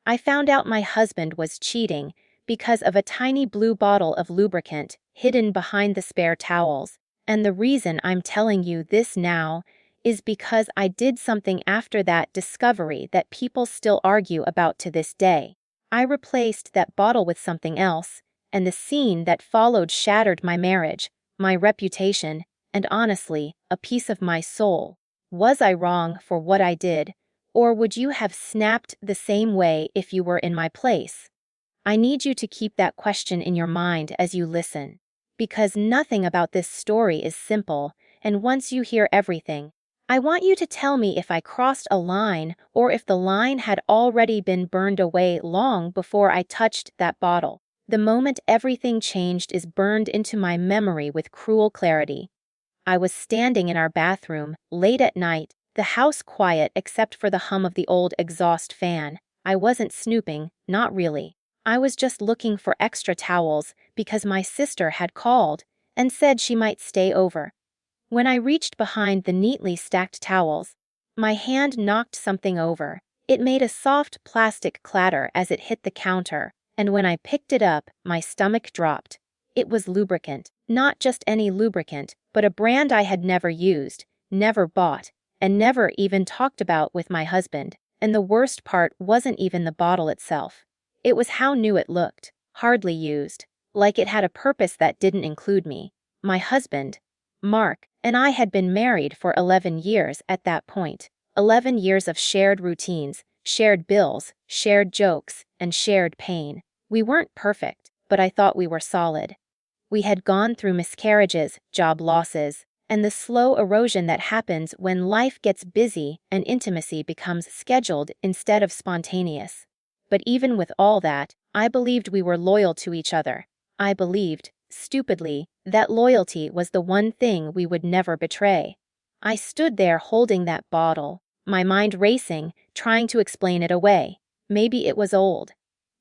I found out my husband was cheating because of a tiny blue bottle of lubricant hidden behind the spare towels. And the reason I'm telling you this now is because I did something after that discovery that people still argue about to this day. I replaced that bottle with something else, and the scene that followed shattered my marriage, my reputation, and honestly, a piece of my soul. Was I wrong for what I did, or would you have snapped the same way if you were in my place? I need you to keep that question in your mind as you listen, because nothing about this story is simple, and once you hear everything, I want you to tell me if I crossed a line or if the line had already been burned away long before I touched that bottle. The moment everything changed is burned into my memory with cruel clarity. I was standing in our bathroom, late at night, the house quiet except for the hum of the old exhaust fan. I wasn't snooping, not really. I was just looking for extra towels because my sister had called and said she might stay over. When I reached behind the neatly stacked towels, my hand knocked something over. It made a soft plastic clatter as it hit the counter, and when I picked it up, my stomach dropped. It was lubricant, not just any lubricant, but a brand I had never used, never bought, and never even talked about with my husband. And the worst part wasn't even the bottle itself. It was how new it looked, hardly used, like it had a purpose that didn't include me. My husband, Mark, and I had been married for 11 years at that point. 11 years of shared routines, shared bills, shared jokes, and shared pain. We weren't perfect, but I thought we were solid. We had gone through miscarriages, job losses, and the slow erosion that happens when life gets busy and intimacy becomes scheduled instead of spontaneous. But even with all that, I believed we were loyal to each other. I believed, stupidly, that loyalty was the one thing we would never betray. I stood there holding that bottle, my mind racing, trying to explain it away. Maybe it was old.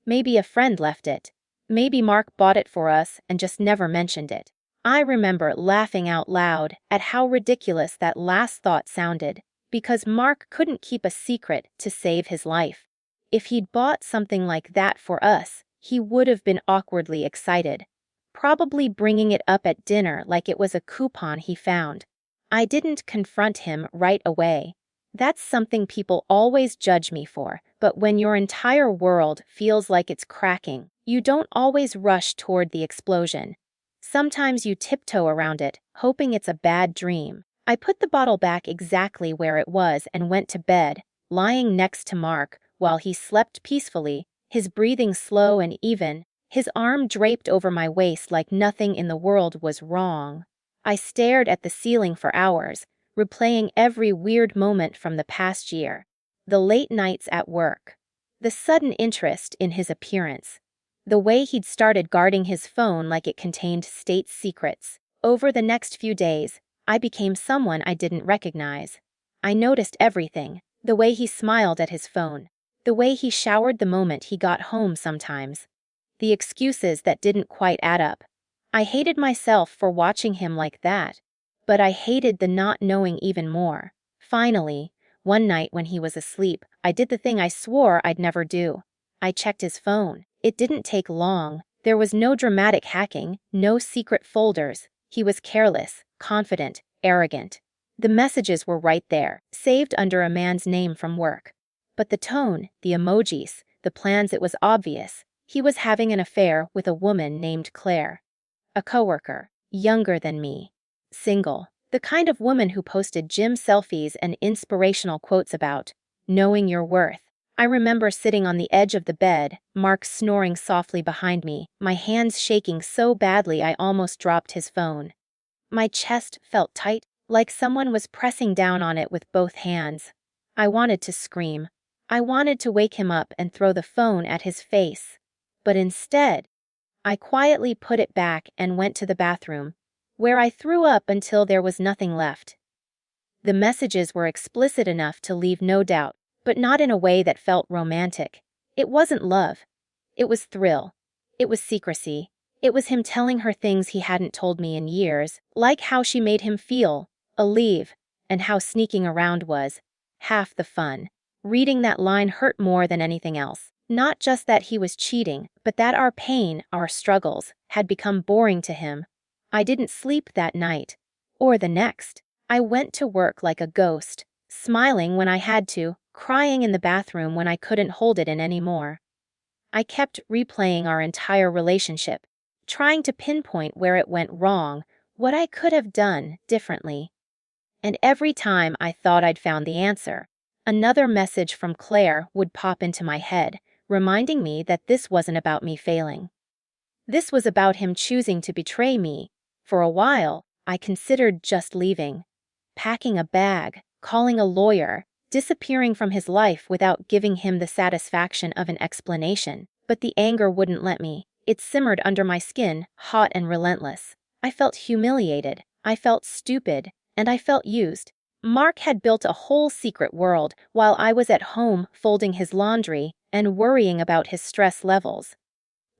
Maybe a friend left it. Maybe Mark bought it for us and just never mentioned it. I remember laughing out loud at how ridiculous that last thought sounded, because Mark couldn't keep a secret to save his life. If he'd bought something like that for us, he would have been awkwardly excited, probably bringing it up at dinner like it was a coupon he found. I didn't confront him right away. That's something people always judge me for, but when your entire world feels like it's cracking, you don't always rush toward the explosion. Sometimes you tiptoe around it, hoping it's a bad dream. I put the bottle back exactly where it was and went to bed, lying next to Mark, while he slept peacefully, his breathing slow and even, his arm draped over my waist like nothing in the world was wrong. I stared at the ceiling for hours, replaying every weird moment from the past year. The late nights at work. The sudden interest in his appearance. The way he'd started guarding his phone like it contained state secrets. Over the next few days, I became someone I didn't recognize. I noticed everything. The way he smiled at his phone. The way he showered the moment he got home sometimes. The excuses that didn't quite add up. I hated myself for watching him like that, but I hated the not knowing even more. Finally, one night when he was asleep, I did the thing I swore I'd never do. I checked his phone. It didn't take long. There was no dramatic hacking, no secret folders. He was careless, confident, arrogant. The messages were right there, saved under a man's name from work. But the tone, the emojis, the plans, it was obvious. He was having an affair with a woman named Claire. A coworker, younger than me. Single. The kind of woman who posted gym selfies and inspirational quotes about knowing your worth. I remember sitting on the edge of the bed, Mark snoring softly behind me, my hands shaking so badly I almost dropped his phone. My chest felt tight, like someone was pressing down on it with both hands. I wanted to scream. I wanted to wake him up and throw the phone at his face. But instead, I quietly put it back and went to the bathroom, where I threw up until there was nothing left. The messages were explicit enough to leave no doubt, but not in a way that felt romantic. It wasn't love. It was thrill. It was secrecy. It was him telling her things he hadn't told me in years, like how she made him feel, a leave, and how sneaking around was half the fun. Reading that line hurt more than anything else, Not just that he was cheating, but that our pain, our struggles, had become boring to him. I didn't sleep that night. Or the next. I went to work like a ghost, smiling when I had to, crying in the bathroom when I couldn't hold it in anymore. I kept replaying our entire relationship, trying to pinpoint where it went wrong, what I could have done differently. And every time I thought I'd found the answer, another message from Claire would pop into my head, reminding me that this wasn't about me failing. This was about him choosing to betray me. For a while, I considered just leaving. Packing a bag, calling a lawyer, disappearing from his life without giving him the satisfaction of an explanation. But the anger wouldn't let me. It simmered under my skin, hot and relentless. I felt humiliated, I felt stupid, and I felt used. Mark had built a whole secret world while I was at home folding his laundry and worrying about his stress levels.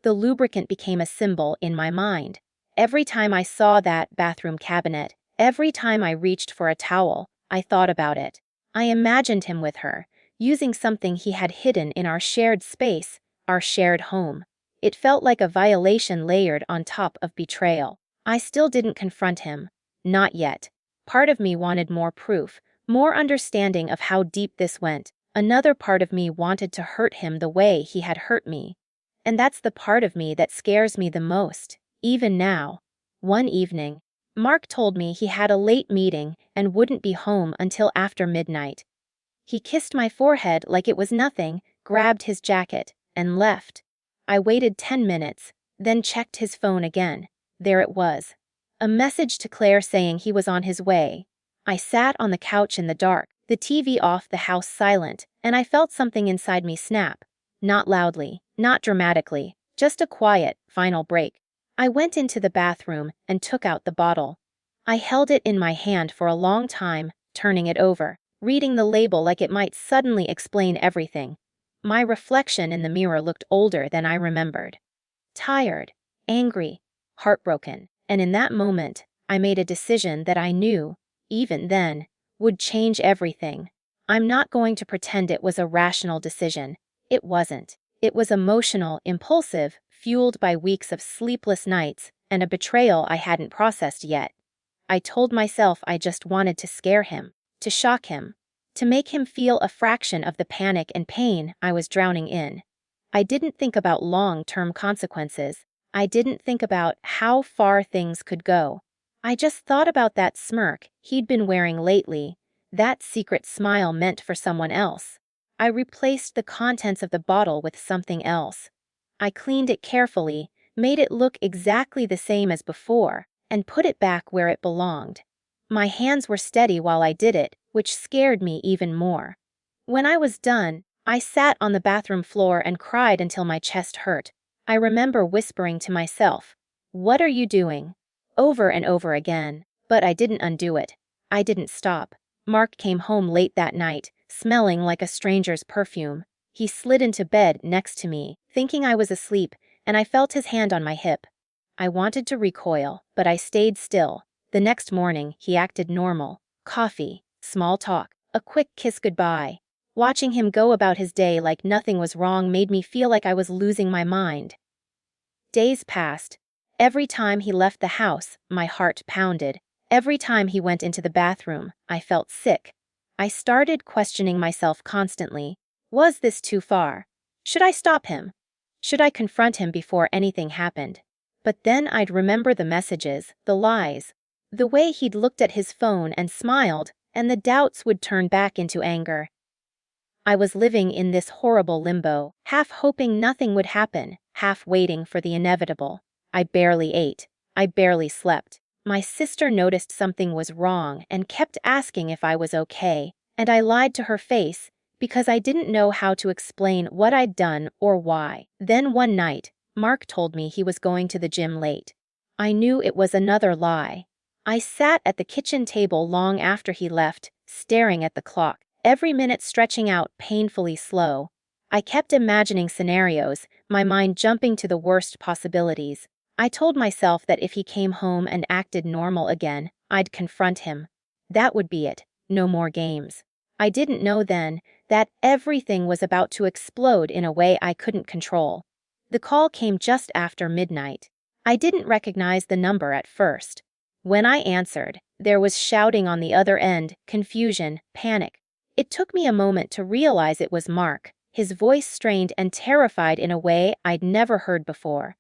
The lubricant became a symbol in my mind. Every time I saw that bathroom cabinet, every time I reached for a towel, I thought about it. I imagined him with her, using something he had hidden in our shared space, our shared home. It felt like a violation layered on top of betrayal. I still didn't confront him. Not yet. Part of me wanted more proof, more understanding of how deep this went. Another part of me wanted to hurt him the way he had hurt me. And that's the part of me that scares me the most, even now. One evening, Mark told me he had a late meeting and wouldn't be home until after midnight. He kissed my forehead like it was nothing, grabbed his jacket, and left. I waited 10 minutes, then checked his phone again. There it was. A message to Claire saying he was on his way. I sat on the couch in the dark, the TV off, the house silent, and I felt something inside me snap. Not loudly, not dramatically, just a quiet, final break. I went into the bathroom and took out the bottle. I held it in my hand for a long time, turning it over, reading the label like it might suddenly explain everything. My reflection in the mirror looked older than I remembered. Tired, angry, heartbroken, and in that moment, I made a decision that I knew, even then, would change everything. I'm not going to pretend it was a rational decision. It wasn't. It was emotional, impulsive, fueled by weeks of sleepless nights and a betrayal I hadn't processed yet. I told myself I just wanted to scare him, to shock him, to make him feel a fraction of the panic and pain I was drowning in. I didn't think about long-term consequences. I didn't think about how far things could go. I just thought about that smirk he'd been wearing lately, that secret smile meant for someone else. I replaced the contents of the bottle with something else. I cleaned it carefully, made it look exactly the same as before, and put it back where it belonged. My hands were steady while I did it, which scared me even more. When I was done, I sat on the bathroom floor and cried until my chest hurt. I remember whispering to myself, "What are you doing?" over and over again, but I didn't undo it. I didn't stop. Mark came home late that night, smelling like a stranger's perfume. He slid into bed next to me, thinking I was asleep, and I felt his hand on my hip. I wanted to recoil, but I stayed still. The next morning, he acted normal. Coffee, small talk, a quick kiss goodbye. Watching him go about his day like nothing was wrong made me feel like I was losing my mind. Days passed. Every time he left the house, my heart pounded. Every time he went into the bathroom, I felt sick. I started questioning myself constantly. Was this too far? Should I stop him? Should I confront him before anything happened? But then I'd remember the messages, the lies, the way he'd looked at his phone and smiled, and the doubts would turn back into anger. I was living in this horrible limbo, half hoping nothing would happen, half waiting for the inevitable. I barely ate. I barely slept. My sister noticed something was wrong and kept asking if I was okay, and I lied to her face because I didn't know how to explain what I'd done or why. Then one night, Mark told me he was going to the gym late. I knew it was another lie. I sat at the kitchen table long after he left, staring at the clock, every minute stretching out painfully slow. I kept imagining scenarios, my mind jumping to the worst possibilities. I told myself that if he came home and acted normal again, I'd confront him. That would be it. No more games. I didn't know then that everything was about to explode in a way I couldn't control. The call came just after midnight. I didn't recognize the number at first. When I answered, there was shouting on the other end, confusion, panic. It took me a moment to realize it was Mark, his voice strained and terrified in a way I'd never heard before.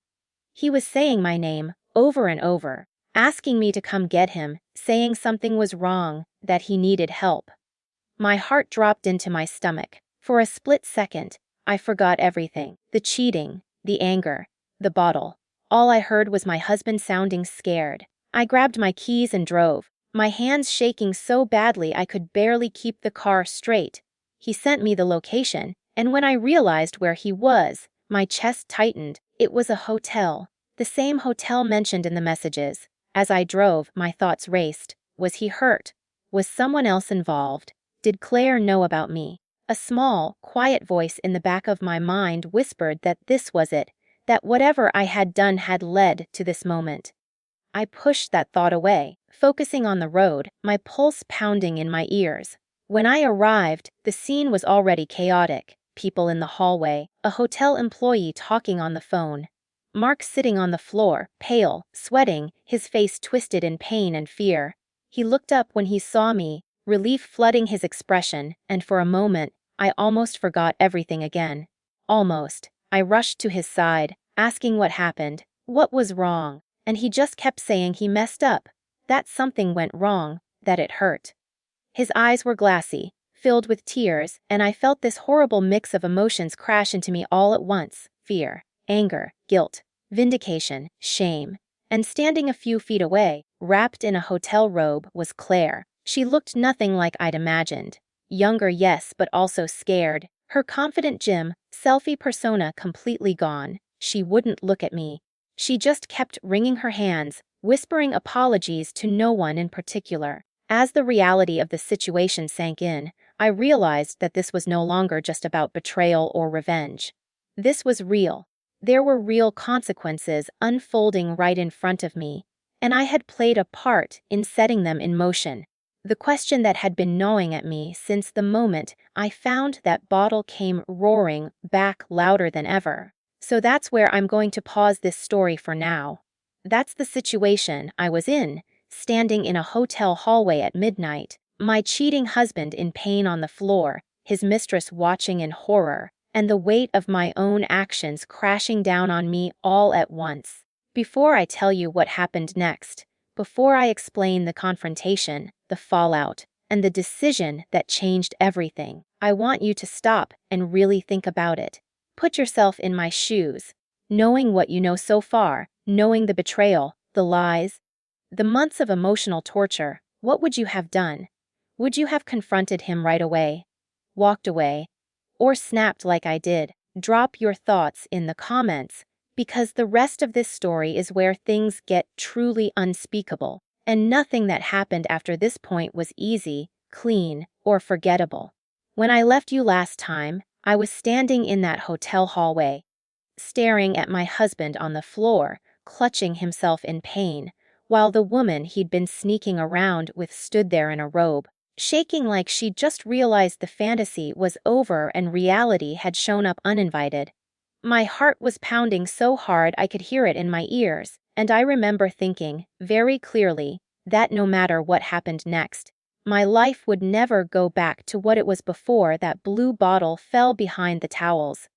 He was saying my name over and over, asking me to come get him, saying something was wrong, that he needed help. My heart dropped into my stomach. For a split second, I forgot everything: the cheating, the anger, the bottle. All I heard was my husband sounding scared. I grabbed my keys and drove, my hands shaking so badly I could barely keep the car straight. He sent me the location, and when I realized where he was, my chest tightened. It was a hotel, the same hotel mentioned in the messages. As I drove, my thoughts raced. Was he hurt? Was someone else involved? Did Claire know about me? A small, quiet voice in the back of my mind whispered that this was it, that whatever I had done had led to this moment. I pushed that thought away, focusing on the road, my pulse pounding in my ears. When I arrived, the scene was already chaotic. People in the hallway, a hotel employee talking on the phone, Mark sitting on the floor, pale, sweating, his face twisted in pain and fear. He looked up when he saw me, relief flooding his expression, and for a moment, I almost forgot everything again. Almost. I rushed to his side, asking what happened, what was wrong, and he just kept saying he messed up, that something went wrong, that it hurt. His eyes were glassy, filled with tears, and I felt this horrible mix of emotions crash into me all at once: fear, anger, guilt, vindication, shame. And standing a few feet away, wrapped in a hotel robe, was Claire. She looked nothing like I'd imagined. Younger, yes, but also scared. Her confident gym, selfie persona completely gone. She wouldn't look at me. She just kept wringing her hands, whispering apologies to no one in particular. As the reality of the situation sank in, I realized that this was no longer just about betrayal or revenge. This was real. There were real consequences unfolding right in front of me, and I had played a part in setting them in motion. The question that had been gnawing at me since the moment I found that bottle came roaring back louder than ever. So that's where I'm going to pause this story for now. That's the situation I was in, standing in a hotel hallway at midnight, my cheating husband in pain on the floor, his mistress watching in horror, and the weight of my own actions crashing down on me all at once. Before I tell you what happened next, before I explain the confrontation, the fallout, and the decision that changed everything, I want you to stop and really think about it. Put yourself in my shoes, knowing what you know so far, knowing the betrayal, the lies, the months of emotional torture. What would you have done? Would you have confronted him right away? Walked away? Or snapped like I did? Drop your thoughts in the comments, because the rest of this story is where things get truly unspeakable, and nothing that happened after this point was easy, clean, or forgettable. When I left you last time, I was standing in that hotel hallway, staring at my husband on the floor, clutching himself in pain, while the woman he'd been sneaking around with stood there in a robe, shaking like she'd just realized the fantasy was over and reality had shown up uninvited. My heart was pounding so hard I could hear it in my ears, and I remember thinking, very clearly, that no matter what happened next, my life would never go back to what it was before that blue bottle fell behind the towels.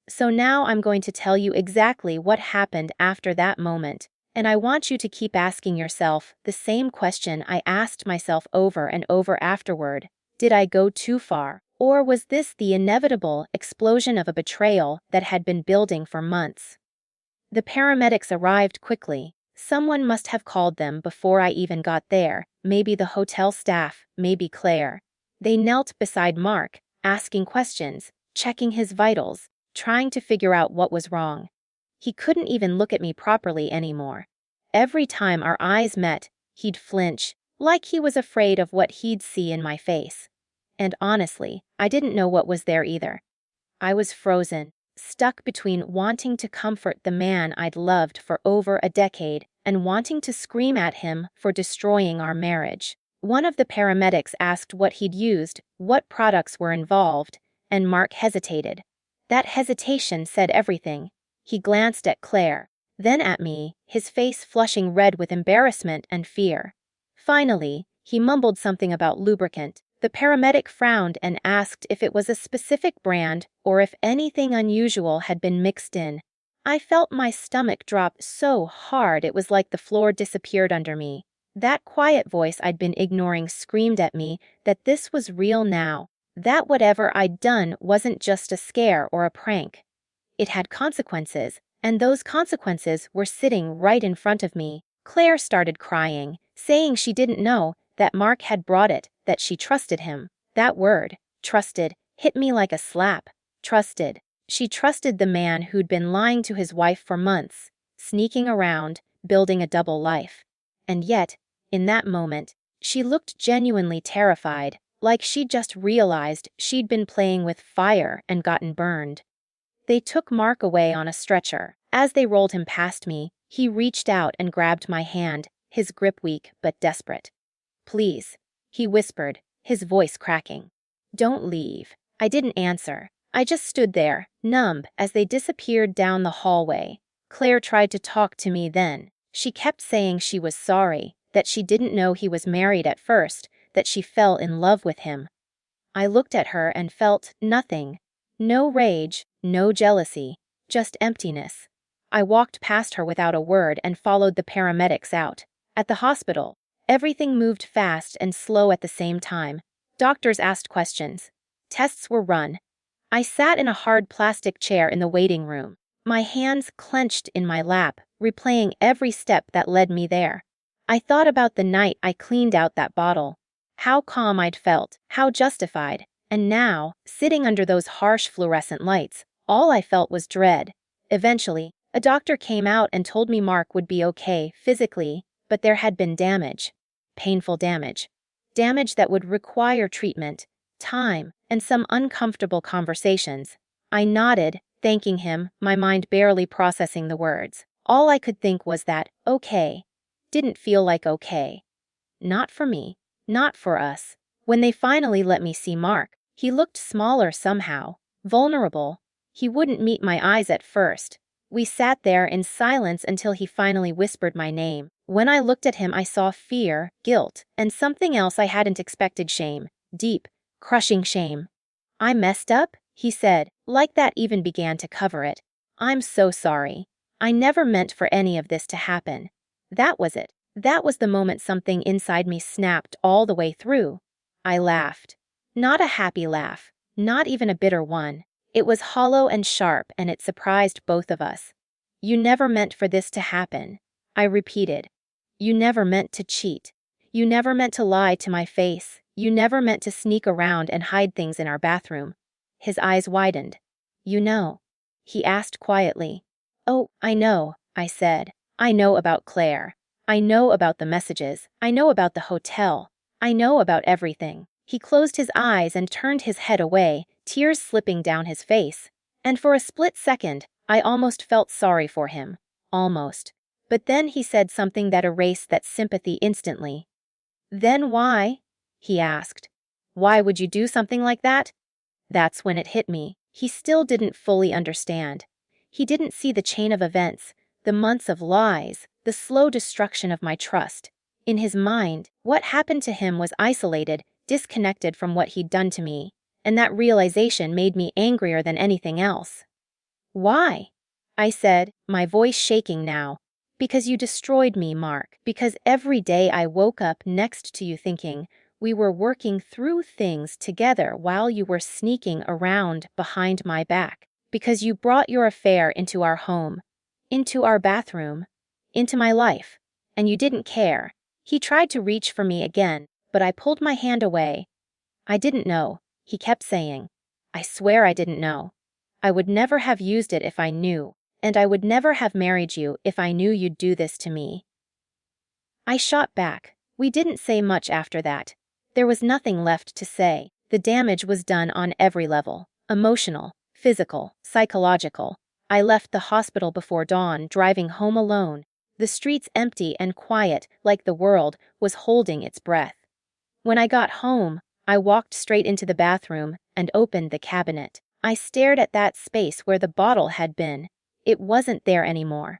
So now I'm going to tell you exactly what happened after that moment, and I want you to keep asking yourself the same question I asked myself over and over afterward. Did I go too far? Or was this the inevitable explosion of a betrayal that had been building for months? The paramedics arrived quickly. Someone must have called them before I even got there, maybe the hotel staff, maybe Claire. They knelt beside Mark, asking questions, checking his vitals, trying to figure out what was wrong. He couldn't even look at me properly anymore. Every time our eyes met, he'd flinch, like he was afraid of what he'd see in my face. And honestly, I didn't know what was there either. I was frozen, stuck between wanting to comfort the man I'd loved for over a decade and wanting to scream at him for destroying our marriage. One of the paramedics asked what he'd used, what products were involved, and Mark hesitated. That hesitation said everything. He glanced at Claire, then at me, his face flushing red with embarrassment and fear. Finally, he mumbled something about lubricant. The paramedic frowned and asked if it was a specific brand or if anything unusual had been mixed in. I felt my stomach drop so hard it was like the floor disappeared under me. That quiet voice I'd been ignoring screamed at me that this was real now, that whatever I'd done wasn't just a scare or a prank. It had consequences, and those consequences were sitting right in front of me. Claire started crying, saying she didn't know, that Mark had brought it, that she trusted him. That word, trusted, hit me like a slap. Trusted. She trusted the man who'd been lying to his wife for months, sneaking around, building a double life. And yet, in that moment, she looked genuinely terrified, like she'd just realized she'd been playing with fire and gotten burned. They took Mark away on a stretcher. As they rolled him past me, he reached out and grabbed my hand, his grip weak but desperate. "Please," he whispered, his voice cracking. "Don't leave." I didn't answer. I just stood there, numb, as they disappeared down the hallway. Claire tried to talk to me then. She kept saying she was sorry, that she didn't know he was married at first, that she fell in love with him. I looked at her and felt nothing. No rage, no jealousy, just emptiness. I walked past her without a word and followed the paramedics out. At the hospital, everything moved fast and slow at the same time. Doctors asked questions. Tests were run. I sat in a hard plastic chair in the waiting room, my hands clenched in my lap, replaying every step that led me there. I thought about the night I cleaned out that bottle. How calm I'd felt, how justified, and now, sitting under those harsh fluorescent lights, all I felt was dread. Eventually, a doctor came out and told me Mark would be okay physically, but there had been damage. Painful damage. Damage that would require treatment, time, and some uncomfortable conversations. I nodded, thanking him, my mind barely processing the words. All I could think was that, okay, didn't feel like okay. Not for me, not for us. When they finally let me see Mark, he looked smaller somehow, vulnerable. He wouldn't meet my eyes at first. We sat there in silence until he finally whispered my name. When I looked at him, I saw fear, guilt, and something else I hadn't expected: shame. Deep, crushing shame. "I messed up," he said, like that even began to cover it. "I'm so sorry. I never meant for any of this to happen." That was it. That was the moment something inside me snapped all the way through. I laughed. Not a happy laugh, not even a bitter one. It was hollow and sharp, and it surprised both of us. "You never meant for this to happen," I repeated. "You never meant to cheat. You never meant to lie to my face. You never meant to sneak around and hide things in our bathroom." His eyes widened. "You know?" he asked quietly. "Oh, I know," I said. "I know about Claire. I know about the messages. I know about the hotel. I know about everything." He closed his eyes and turned his head away, tears slipping down his face. And for a split second, I almost felt sorry for him. Almost. But then he said something that erased that sympathy instantly. "Then why?" he asked. "Why would you do something like that?" That's when it hit me. He still didn't fully understand. He didn't see the chain of events, the months of lies, the slow destruction of my trust. In his mind, what happened to him was isolated, disconnected from what he'd done to me, and that realization made me angrier than anything else. "Why?" I said, my voice shaking now. "Because you destroyed me, Mark. Because every day I woke up next to you thinking we were working through things together while you were sneaking around behind my back. Because you brought your affair into our home, into our bathroom, into my life, and you didn't care." He tried to reach for me again, but I pulled my hand away. "I didn't know," he kept saying. "I swear I didn't know. I would never have used it if I knew, and I would never have married you if I knew you'd do this to me." I shot back. We didn't say much after that. There was nothing left to say. The damage was done on every level: emotional, physical, psychological. I left the hospital before dawn, driving home alone. The streets empty and quiet, like the world was holding its breath. When I got home, I walked straight into the bathroom and opened the cabinet. I stared at that space where the bottle had been. It wasn't there anymore.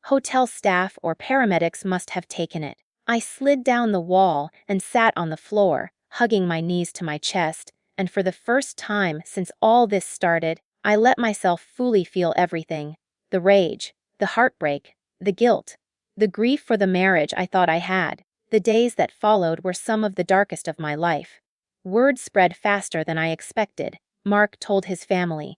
Hotel staff or paramedics must have taken it. I slid down the wall and sat on the floor, hugging my knees to my chest, and for the first time since all this started, I let myself fully feel everything. The rage, the heartbreak, the guilt, the grief for the marriage I thought I had. The days that followed were some of the darkest of my life. Word spread faster than I expected. Mark told his family.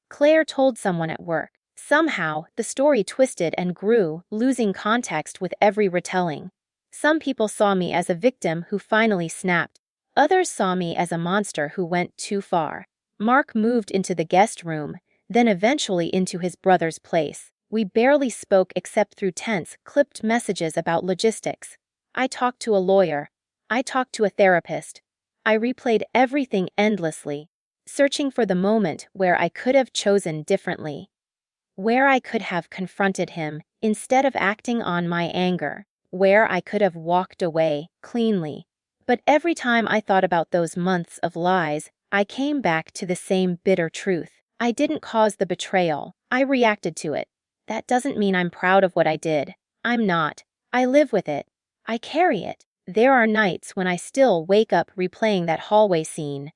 Claire told someone at work. Somehow, the story twisted and grew, losing context with every retelling. Some people saw me as a victim who finally snapped. Others saw me as a monster who went too far. Mark moved into the guest room, then eventually into his brother's place. We barely spoke except through tense, clipped messages about logistics. I talked to a lawyer. I talked to a therapist. I replayed everything endlessly, searching for the moment where I could have chosen differently. Where I could have confronted him instead of acting on my anger. Where I could have walked away cleanly. But every time I thought about those months of lies, I came back to the same bitter truth. I didn't cause the betrayal. I reacted to it. That doesn't mean I'm proud of what I did. I'm not. I live with it. I carry it. There are nights when I still wake up replaying that hallway scene,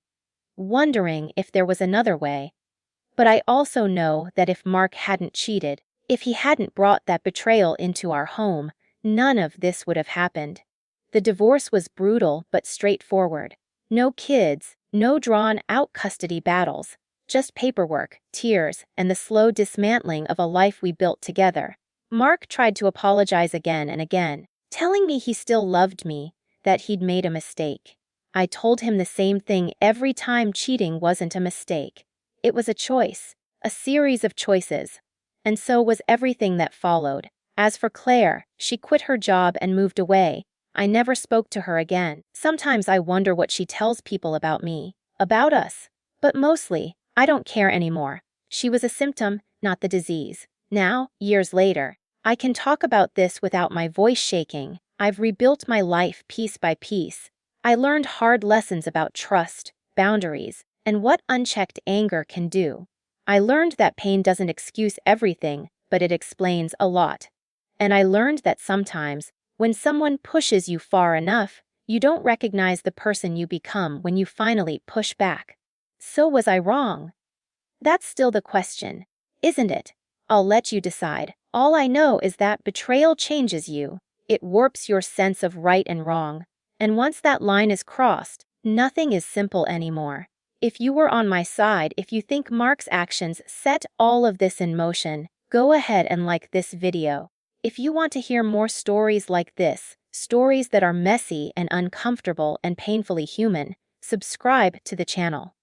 wondering if there was another way. But I also know that if Mark hadn't cheated, if he hadn't brought that betrayal into our home, none of this would have happened. The divorce was brutal but straightforward. No kids, no drawn-out custody battles, just paperwork, tears, and the slow dismantling of a life we built together. Mark tried to apologize again and again, telling me he still loved me, that he'd made a mistake. I told him the same thing every time cheating wasn't a mistake. It was a choice, a series of choices. And so was everything that followed. As for Claire, she quit her job and moved away. I never spoke to her again. Sometimes I wonder what she tells people about me, about us. But mostly, I don't care anymore. She was a symptom, not the disease. Now, years later, I can talk about this without my voice shaking. I've rebuilt my life piece by piece. I learned hard lessons about trust, boundaries, and what unchecked anger can do. I learned that pain doesn't excuse everything, but it explains a lot. And I learned that sometimes, when someone pushes you far enough, you don't recognize the person you become when you finally push back. So was I wrong? That's still the question, isn't it? I'll let you decide. All I know is that betrayal changes you. It warps your sense of right and wrong. And once that line is crossed, nothing is simple anymore. If you were on my side, if you think Mark's actions set all of this in motion, go ahead and like this video. If you want to hear more stories like this, stories that are messy and uncomfortable and painfully human, subscribe to the channel.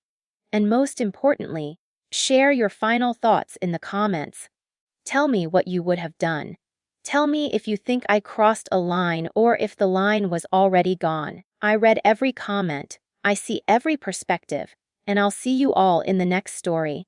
And most importantly, share your final thoughts in the comments. Tell me what you would have done. Tell me if you think I crossed a line or if the line was already gone. I read every comment. I see every perspective. And I'll see you all in the next story.